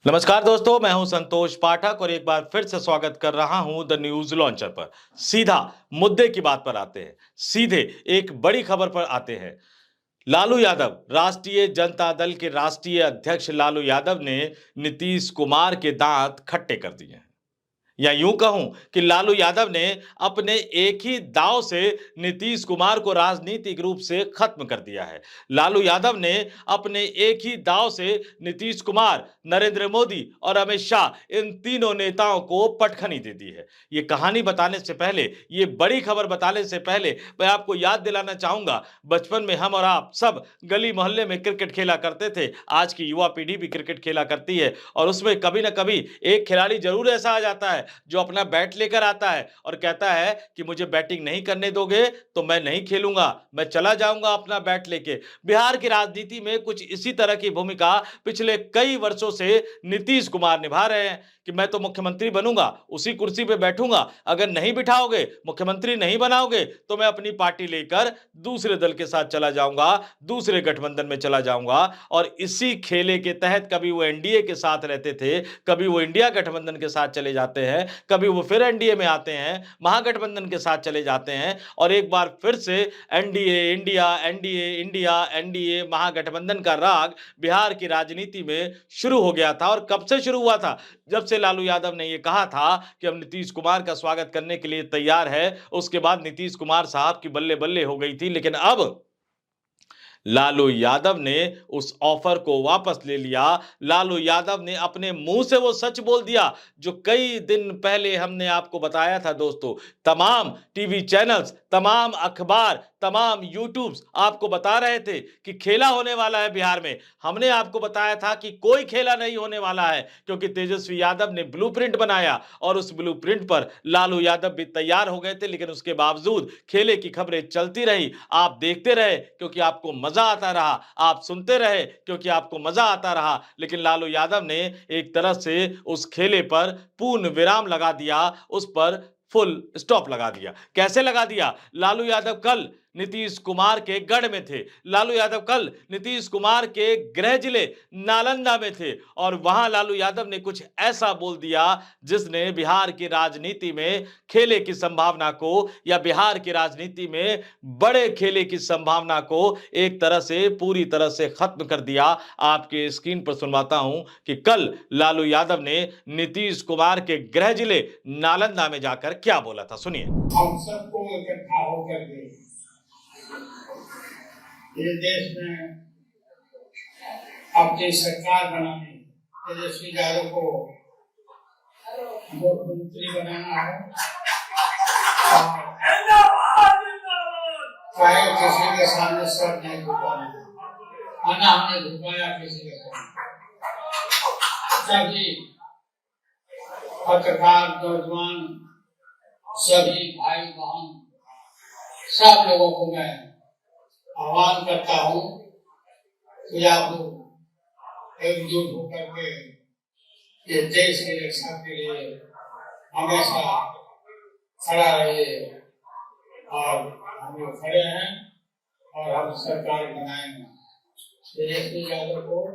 नमस्कार दोस्तों, मैं हूं संतोष पाठक और एक बार फिर से स्वागत कर रहा हूं द न्यूज लॉन्चर पर। सीधा मुद्दे की बात पर आते हैं, सीधे एक बड़ी खबर पर आते हैं। लालू यादव, राष्ट्रीय जनता दल के राष्ट्रीय अध्यक्ष लालू यादव ने नीतीश कुमार के दांत खट्टे कर दिए हैं। या यूं कहूं कि लालू यादव ने अपने एक ही दांव से नीतीश कुमार को राजनीतिक रूप से खत्म कर दिया है। लालू यादव ने अपने एक ही दांव से नीतीश कुमार, नरेंद्र मोदी और अमित शाह, इन तीनों नेताओं को पटखनी दे दी है। ये कहानी बताने से पहले, ये बड़ी खबर बताने से पहले मैं आपको याद दिलाना चाहूंगा, बचपन में हम और आप सब गली मोहल्ले में क्रिकेट खेला करते थे। आज की युवा पीढ़ी भी क्रिकेट खेला करती है और उसमें कभी ना कभी एक खिलाड़ी जरूर ऐसा आ जाता है जो अपना बैट लेकर आता है और कहता है कि मुझे बैटिंग नहीं करने दोगे तो मैं नहीं खेलूंगा, मैं चला जाऊंगा अपना बैट लेके। बिहार की राजनीति में कुछ इसी तरह की भूमिका पिछले कई वर्षों से नीतीश कुमार निभा रहे हैं कि मैं तो मुख्यमंत्री बनूंगा, उसी कुर्सी पे बैठूंगा, अगर नहीं बिठाओगे, मुख्यमंत्री नहीं बनाओगे तो मैं अपनी पार्टी लेकर दूसरे दल के साथ चला जाऊंगा, दूसरे गठबंधन में चला जाऊंगा। और इसी खेले के तहत कभी वो एनडीए के साथ रहते थे, कभी वो इंडिया गठबंधन के साथ चले जाते हैं, कभी वो फिर एनडीए में आते हैं, महागठबंधन के साथ चले जाते हैं और एक बार फिर से NDA India, NDA India, NDA महागठबंधन का राग बिहार की राजनीति में शुरू हो गया था। और कब से शुरू हुआ था? जब से लालू यादव ने यह कहा था कि हम नीतीश कुमार का स्वागत करने के लिए तैयार है, उसके बाद नीतीश कुमार साहब की बल्ले बल्ले हो गई थी। लेकिन अब लालू यादव ने उस ऑफर को वापस ले लिया। लालू यादव ने अपने मुंह से वो सच बोल दिया जो कई दिन पहले हमने आपको बताया था। दोस्तों, तमाम टीवी चैनल्स, तमाम अखबार, तमाम यूट्यूब्स आपको बता रहे थे कि खेला होने वाला है बिहार में। हमने आपको बताया था कि कोई खेला नहीं होने वाला है, क्योंकि तेजस्वी यादव ने ब्लूप्रिंट बनाया और उस ब्लूप्रिंट पर लालू यादव भी तैयार हो गए थे। लेकिन उसके बावजूद खेले की खबरें चलती रही, आप देखते रहे क्योंकि आपको मजा आता रहा, आप सुनते रहे क्योंकि आपको मजा आता रहा। लेकिन लालू यादव ने एक तरह से उस खेले पर पूर्ण विराम लगा दिया, उस पर फुल स्टॉप लगा दिया। कैसे लगा दिया? लालू यादव कल नीतीश कुमार के गढ़ में थे, लालू यादव कल नीतीश कुमार के गृह जिले नालंदा में थे और वहां लालू यादव ने कुछ ऐसा बोल दिया जिसने बिहार की राजनीति में खेले की संभावना को, या बिहार की राजनीति में बड़े खेले की संभावना को एक तरह से, पूरी तरह से खत्म कर दिया। आपके स्क्रीन पर सुनवाता हूं कि कल लालू यादव ने नीतीश कुमार के गृह जिले नालंदा में जाकर क्या बोला था, सुनिए। हम सबको इकट्ठा होकर के इस देश में अपनी सरकार बनानी, तेजस्वी यादव को मुख्यमंत्री बनाना है चाहे किसी के सामने सर नहीं झुकाना है। आना हमने झुकाया किसी के सामने। सभी पत्रकार, नौजवान, सभी भाई बहन, सब लोगों को मैं आह्वान करता हूँ कि आप लोग एकजुट होकर के ये देश की रक्षा के लिए हमेशा खड़ा रहिए। और हम लोग खड़े हैं और हम सरकार बनाएंगे। तेजस्वी यादव को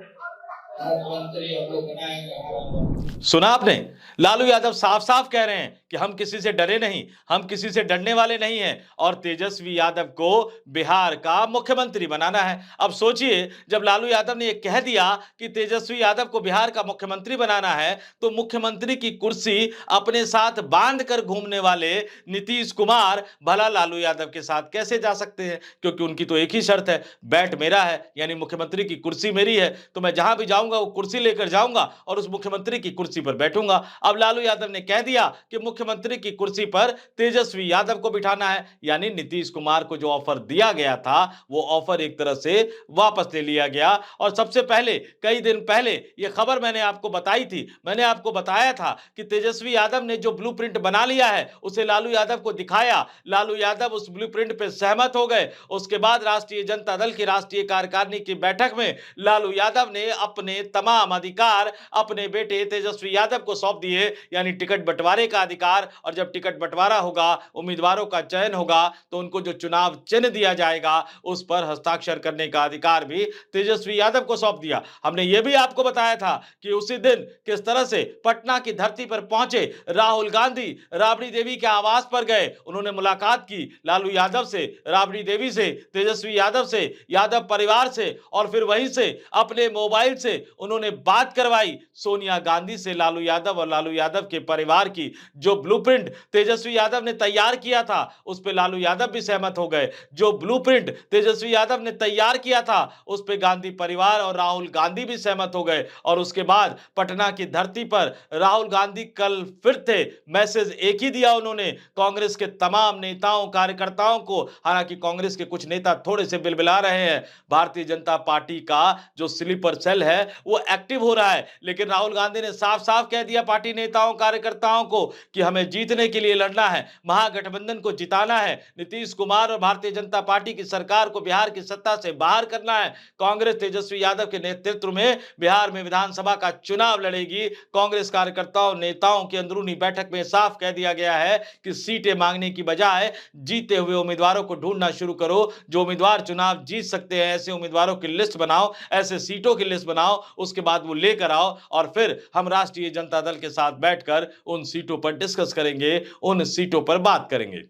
मुख्यमंत्री हम लोग बनाएंगे। सुना आपने? लालू यादव साफ साफ कह रहे हैं कि हम किसी से डरे नहीं, हम किसी से डरने वाले नहीं हैं और तेजस्वी यादव को बिहार का मुख्यमंत्री बनाना है। अब सोचिए, जब लालू यादव ने यह कह दिया कि तेजस्वी यादव को बिहार का मुख्यमंत्री बनाना है, तो मुख्यमंत्री की कुर्सी अपने साथ बांध कर घूमने वाले नीतीश कुमार भला लालू यादव के साथ कैसे जा सकते हैं? क्योंकि उनकी तो एक ही शर्त है, बैट मेरा है, यानी मुख्यमंत्री की कुर्सी मेरी है, तो मैं जहां भी जाऊंगा वो कुर्सी लेकर जाऊंगा और उस मुख्यमंत्री की कुर्सी पर बैठूंगा। अब लालू यादव ने कह दिया कि मुख्यमंत्री की कुर्सी पर तेजस्वी यादव को बिठाना है, यानी नीतीश कुमार को जो ऑफर दिया गया था वो ऑफर एक तरह से वापस ले लिया गया। और सबसे पहले, कई दिन पहले यह खबर मैंने आपको बताई थी, मैंने आपको बताया था कि तेजस्वी यादव ने जो ब्लूप्रिंट बना लिया है उसे लालू यादव को दिखाया। लालू यादव उस ब्लूप्रिंट पर सहमत हो गए। उसके बाद राष्ट्रीय जनता दल की राष्ट्रीय कार्यकारिणी की बैठक में लालू यादव ने अपने ने तमाम अधिकार अपने बेटे तेजस्वी यादव को सौंप दिए, यानी टिकट बंटवारे का अधिकार। और जब टिकट बंटवारा होगा, उम्मीदवारों का चयन होगा, तो उनको जो चुनाव चिन्ह दिया जाएगा उस पर हस्ताक्षर करने का अधिकार भी तेजस्वी यादव को सौंप दिया। हमने ये भी आपको बताया था कि उसी दिन किस तरह से पटना की धरती पर पहुंचे राहुल गांधी, राबड़ी देवी के आवास पर गए, उन्होंने मुलाकात की लालू यादव से, राबड़ी देवी से, तेजस्वी यादव से, यादव परिवार से, और फिर वहीं से अपने मोबाइल से उन्होंने बात करवाई सोनिया गांधी से, लालू यादव और लालू यादव के परिवार की। जो ब्लूप्रिंट तेजस्वी यादव ने तैयार किया था उस पर लालू यादव भी सहमत हो गए। जो ब्लूप्रिंट तेजस्वी यादव ने तैयार किया था उस पर गांधी परिवार और राहुल गांधी भी सहमत हो गए। और उसके बाद पटना की धरती पर राहुल गांधी कल फिर थे। मैसेज एक ही दिया उन्होंने कांग्रेस के तमाम नेताओं कार्यकर्ताओं को। हालांकि कांग्रेस के कुछ नेता थोड़े से बिलबिला रहे हैं, भारतीय जनता पार्टी का जो स्लीपर सेल है वो एक्टिव हो रहा है, लेकिन राहुल गांधी ने साफ साफ कह दिया पार्टी नेताओं कार्यकर्ताओं को कि हमें जीतने के लिए लड़ना है, महागठबंधन को जिताना है, नीतीश कुमार और भारतीय जनता पार्टी की सरकार को बिहार की सत्ता से बाहर करना है। कांग्रेस तेजस्वी यादव के नेतृत्व में बिहार में विधानसभा का चुनाव लड़ेगी। कांग्रेस कार्यकर्ताओं नेताओं की अंदरूनी बैठक में साफ कह दिया गया है कि सीटें मांगने की बजाय जीते हुए उम्मीदवारों को ढूंढना शुरू करो। जो उम्मीदवार चुनाव जीत सकते हैं ऐसे उम्मीदवारों की लिस्ट बनाओ, ऐसे सीटों की लिस्ट बनाओ, उसके बाद वो लेकर आओ और फिर हम राष्ट्रीय जनता दल के साथ बैठकर उन सीटों पर डिस्कस करेंगे, उन सीटों पर बात करेंगे।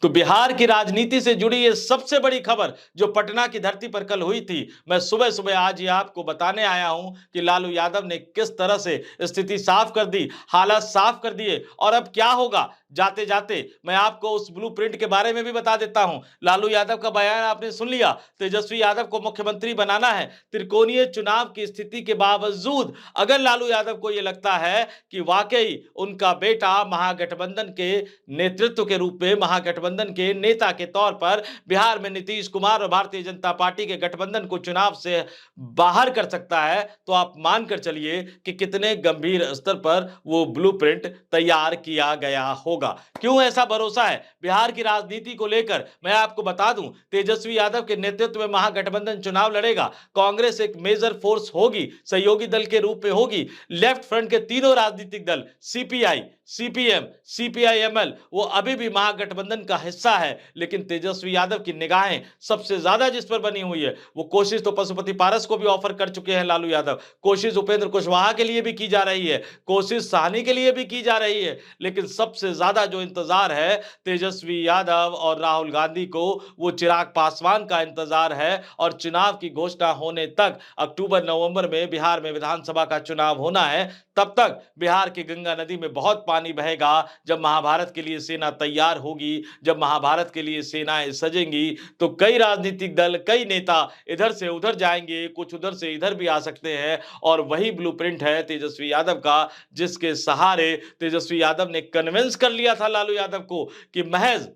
तो बिहार की राजनीति से जुड़ी ये सबसे बड़ी खबर जो पटना की धरती पर कल हुई थी, मैं सुबह सुबह आज ये आपको बताने आया हूं कि लालू यादव ने किस तरह से स्थिति साफ कर दी, हालात साफ कर दिए। और अब क्या होगा, जाते जाते मैं आपको उस ब्लूप्रिंट के बारे में भी बता देता हूं। लालू यादव का बयान आपने सुन लिया, तेजस्वी यादव को मुख्यमंत्री बनाना है। त्रिकोणीय चुनाव की स्थिति के बावजूद अगर लालू यादव को यह लगता है कि वाकई उनका बेटा महागठबंधन के नेतृत्व के रूप में, महागठबंधन के नेता के तौर पर बिहार में नीतीश कुमार और भारतीय जनता पार्टी के गठबंधन को चुनाव से बाहर कर सकता है, तो आप मानकर चलिए कि कितने गंभीर स्तर पर वो ब्लूप्रिंट तैयार किया गया होगा। क्यों ऐसा भरोसा है बिहार की राजनीति को लेकर, मैं आपको बता दूं, तेजस्वी यादव के नेतृत्व में महागठबंधन चुनाव लड़ेगा। कांग्रेस एक मेजर फोर्स होगी, सहयोगी दल के रूप में होगी। लेफ्ट फ्रंट के तीनों राजनीतिक दल सीपीआई, सीपीएम, सीपीआईएमएल वो अभी भी महागठबंधन का हिस्सा है, लेकिन तेजस्वी यादव की निगाहें सबसे ज्यादा जिस पर बनी हुई है, वो कोशिश तो पशुपति पारस को भी ऑफर कर चुके हैं लालू यादव, कोशिश उपेंद्र कुशवाहा के लिए भी की जा रही है, कोशिश साहनी के लिए भी की जा रही है, लेकिन सबसे ज्यादा जो इंतजार है तेजस्वी यादव और राहुल गांधी को, वो चिराग पासवान का इंतजार है। और चुनाव की घोषणा होने तक, अक्टूबर नवंबर में बिहार में विधानसभा का चुनाव होना है, तब तक बिहार की गंगा नदी में बहुत पानी बहेगा। जब महाभारत के लिए सेना तैयार होगी, जब महाभारत के लिए सेनाएं सजेंगी, तो कई राजनीतिक दल, कई नेता इधर से उधर जाएंगे, कुछ उधर से इधर भी आ सकते हैं। और वही ब्लूप्रिंट है तेजस्वी यादव का, जिसके सहारे तेजस्वी यादव ने कन्विंस कर लिया था लालू यादव को कि महज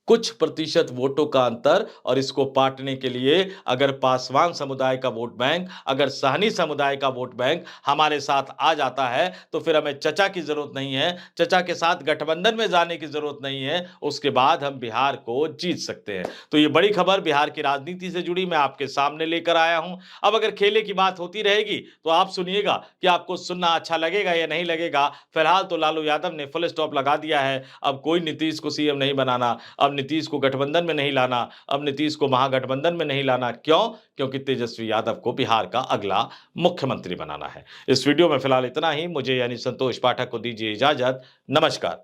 कुछ प्रतिशत वोटों का अंतर, और इसको पाटने के लिए अगर पासवान समुदाय का वोट बैंक, अगर सहनी समुदाय का वोट बैंक हमारे साथ आ जाता है, तो फिर हमें चचा की जरूरत नहीं है, चचा के साथ गठबंधन में जाने की जरूरत नहीं है, उसके बाद हम बिहार को जीत सकते हैं। तो ये बड़ी खबर बिहार की राजनीति से जुड़ी मैं आपके सामने लेकर आया हूं। अब अगर खेले की बात होती रहेगी तो आप सुनिएगा कि आपको सुनना अच्छा लगेगा या नहीं लगेगा। फिलहाल तो लालू यादव ने फुल स्टॉप लगा दिया है, अब कोई नीतीश को सीएम नहीं बनाना, अब नीतीश को गठबंधन में नहीं लाना, अब नीतीश को महागठबंधन में नहीं लाना। क्यों? क्योंकि तेजस्वी यादव को बिहार का अगला मुख्यमंत्री बनाना है। इस वीडियो में फिलहाल इतना ही। मुझे यानी संतोष पाठक को दीजिए इजाजत। नमस्कार।